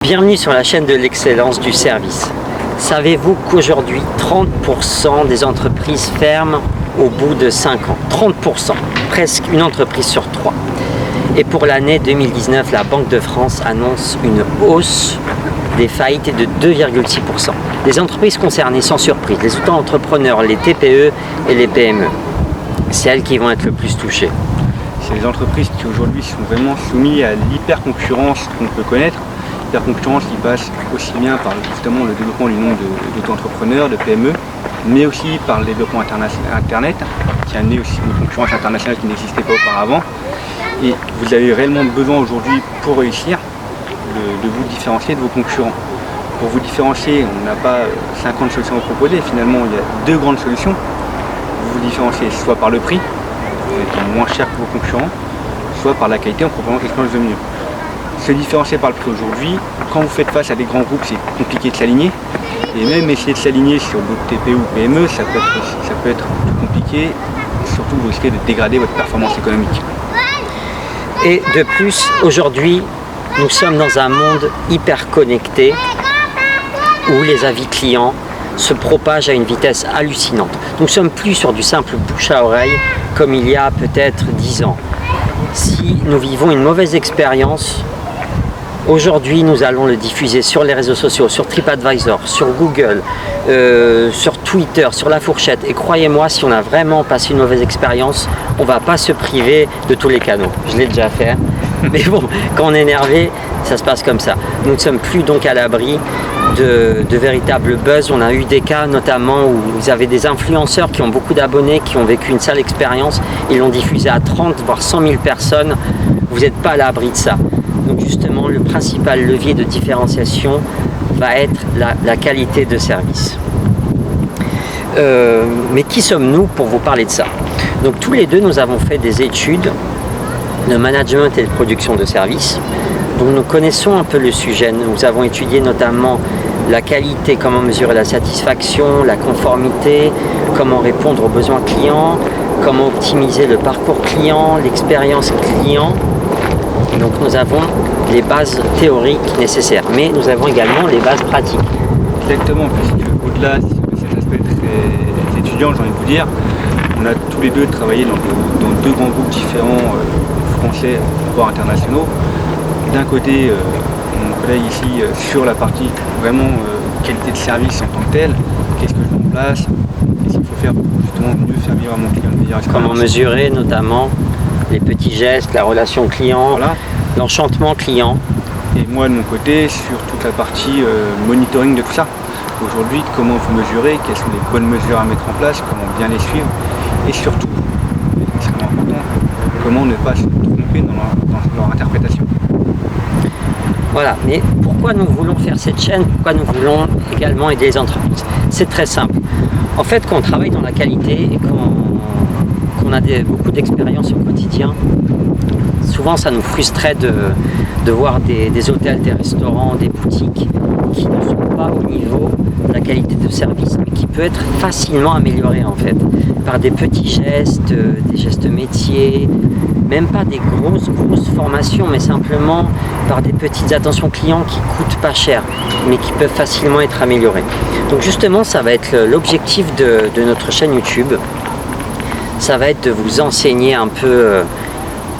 Bienvenue sur la chaîne de l'excellence du service. Savez-vous qu'aujourd'hui 30% des entreprises ferment au bout de 5 ans? 30%, presque une entreprise sur 3. Et pour l'année 2019, la Banque de France annonce une hausse des faillites de 2,6%. Les entreprises concernées, sans surprise, les auto-entrepreneurs, les TPE et les PME, c'est elles qui vont être le plus touchées. C'est les entreprises qui aujourd'hui sont vraiment soumises à l'hyper-concurrence qu'on peut connaître. L'hyper-concurrence qui passe aussi bien par justement le développement du nombre d'auto-entrepreneurs, de PME, mais aussi par le développement Internet, qui a amené aussi une concurrence internationale qui n'existait pas auparavant. Et vous avez réellement besoin aujourd'hui, pour réussir, de vous différencier de vos concurrents. Pour vous différencier, on n'a pas 50 solutions à proposer, finalement il y a 2 grandes solutions. Vous vous différenciez soit par le prix, en étant moins cher que vos concurrents, soit par la qualité en proposant quelque chose de mieux. Se différencier par le prix aujourd'hui, quand vous faites face à des grands groupes, c'est compliqué de s'aligner. Et même essayer de s'aligner sur d'autres TPE ou PME, ça peut être compliqué. Surtout, vous risquez de dégrader votre performance économique. Et de plus, aujourd'hui, nous sommes dans un monde hyper connecté où les avis clients se propagent à une vitesse hallucinante. Nous ne sommes plus sur du simple bouche à oreille comme il y a peut-être 10 ans. Si nous vivons une mauvaise expérience, aujourd'hui nous allons le diffuser sur les réseaux sociaux, sur TripAdvisor, sur Google, sur Twitter, sur La Fourchette. Et croyez-moi, si on a vraiment passé une mauvaise expérience, on ne va pas se priver de tous les canaux. Je l'ai déjà fait. Mais bon, quand on est énervé, ça se passe comme ça. Nous ne sommes plus donc à l'abri de véritables buzz. On a eu des cas notamment où vous avez des influenceurs qui ont beaucoup d'abonnés, qui ont vécu une sale expérience. Ils l'ont diffusé à 30 voire 100 000 personnes. Vous n'êtes pas à l'abri de ça. Donc justement, le principal levier de différenciation va être la qualité de service. Mais qui sommes-nous pour vous parler de ça? Donc tous les deux, nous avons fait des études de management et de production de services. Donc nous connaissons un peu le sujet. Nous avons étudié notamment la qualité, comment mesurer la satisfaction, la conformité, comment répondre aux besoins clients, comment optimiser le parcours client, l'expérience client. Donc nous avons les bases théoriques nécessaires, mais nous avons également les bases pratiques. Exactement, au-delà de cet aspect très étudiant, j'ai envie de vous dire, on a tous les deux travaillé dans 2 grands groupes différents, français, voire internationaux. D'un côté, mon collègue ici, sur la partie vraiment qualité de service en tant que tel, qu'est-ce que je mets en place, qu'est-ce qu'il faut faire pour justement mieux faire vivre à mon client, une meilleure expérience. Comment mesurer notamment les petits gestes, la relation client, voilà, l'enchantement client. Et moi de mon côté, sur toute la partie monitoring de tout ça. Aujourd'hui, comment vous mesurez, quelles sont les bonnes mesures à mettre en place, comment bien les suivre, et surtout, extrêmement important, comment ne pas se tromper dans leur interprétation. Voilà, mais pourquoi nous voulons faire cette chaîne? Pourquoi nous voulons également aider les entreprises? C'est très simple. En fait, quand on travaille dans la qualité et qu'on a beaucoup d'expérience au quotidien, souvent ça nous frustrait de voir des hôtels, des restaurants, des boutiques qui ne sont pas au niveau de la qualité de service, mais qui peut être facilement améliorée en fait, par des petits gestes, des gestes métiers, même pas des grosses formations, mais simplement par des petites attentions clients qui coûtent pas cher, mais qui peuvent facilement être améliorées. Donc justement, ça va être l'objectif de notre chaîne YouTube. Ça va être de vous enseigner un peu,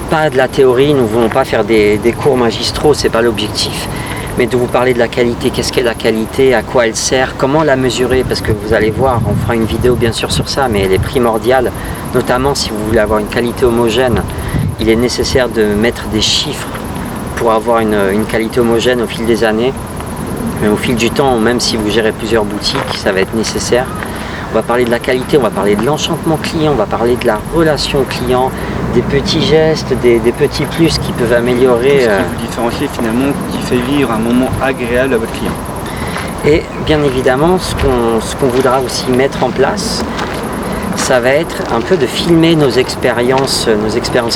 pas de la théorie, nous ne voulons pas faire des cours magistraux, c'est pas l'objectif, mais de vous parler de la qualité, qu'est-ce qu'est la qualité, à quoi elle sert, comment la mesurer, parce que vous allez voir, on fera une vidéo bien sûr sur ça, mais elle est primordiale, notamment si vous voulez avoir une qualité homogène, il est nécessaire de mettre des chiffres pour avoir une qualité homogène au fil des années, mais au fil du temps, même si vous gérez plusieurs boutiques, ça va être nécessaire. On va parler de la qualité, on va parler de l'enchantement client, on va parler de la relation client, des petits gestes, des petits plus qui peuvent améliorer. Ce qui vous différencie finalement, qui fait vivre un moment agréable à votre client. Et bien évidemment, ce qu'on voudra aussi mettre en place, ça va être un peu de filmer nos expériences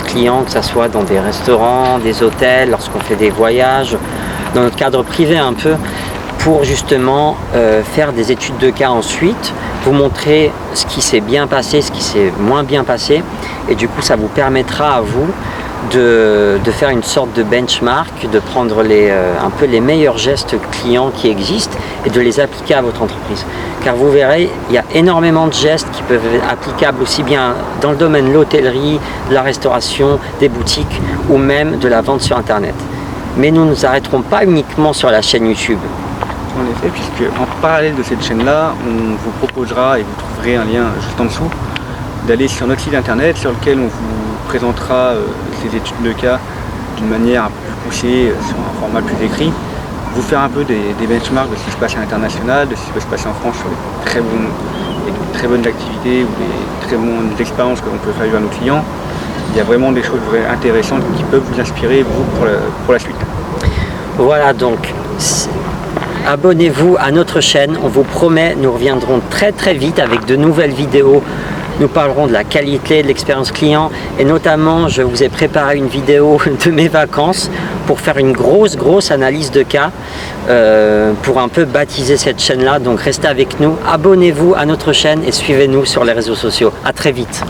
clients, que ce soit dans des restaurants, des hôtels, lorsqu'on fait des voyages, dans notre cadre privé un peu, pour justement faire des études de cas ensuite, vous montrer ce qui s'est bien passé, ce qui s'est moins bien passé, et du coup ça vous permettra à vous de faire une sorte de benchmark, de prendre un peu les meilleurs gestes clients qui existent et de les appliquer à votre entreprise. Car vous verrez, il y a énormément de gestes qui peuvent être applicables aussi bien dans le domaine de l'hôtellerie, de la restauration, des boutiques ou même de la vente sur Internet. Mais nous ne nous arrêterons pas uniquement sur la chaîne YouTube. En effet, puisque en parallèle de cette chaîne-là, on vous proposera, et vous trouverez un lien juste en dessous, d'aller sur notre site internet sur lequel on vous présentera ces études de cas d'une manière un peu plus poussée, sur un format plus écrit, vous faire un peu des benchmarks de ce qui se passe à l'international, de ce qui peut se passer en France sur des très bonnes activités ou des très bonnes expériences que l'on peut faire vivre à nos clients. Il y a vraiment des choses intéressantes qui peuvent vous inspirer vous pour la suite. Voilà, donc abonnez-vous à notre chaîne, on vous promet, nous reviendrons très vite avec de nouvelles vidéos. Nous parlerons de la qualité, de l'expérience client et notamment je vous ai préparé une vidéo de mes vacances pour faire une grosse analyse de cas pour un peu baptiser cette chaîne là. Donc restez avec nous, abonnez-vous à notre chaîne et suivez-nous sur les réseaux sociaux. À très vite.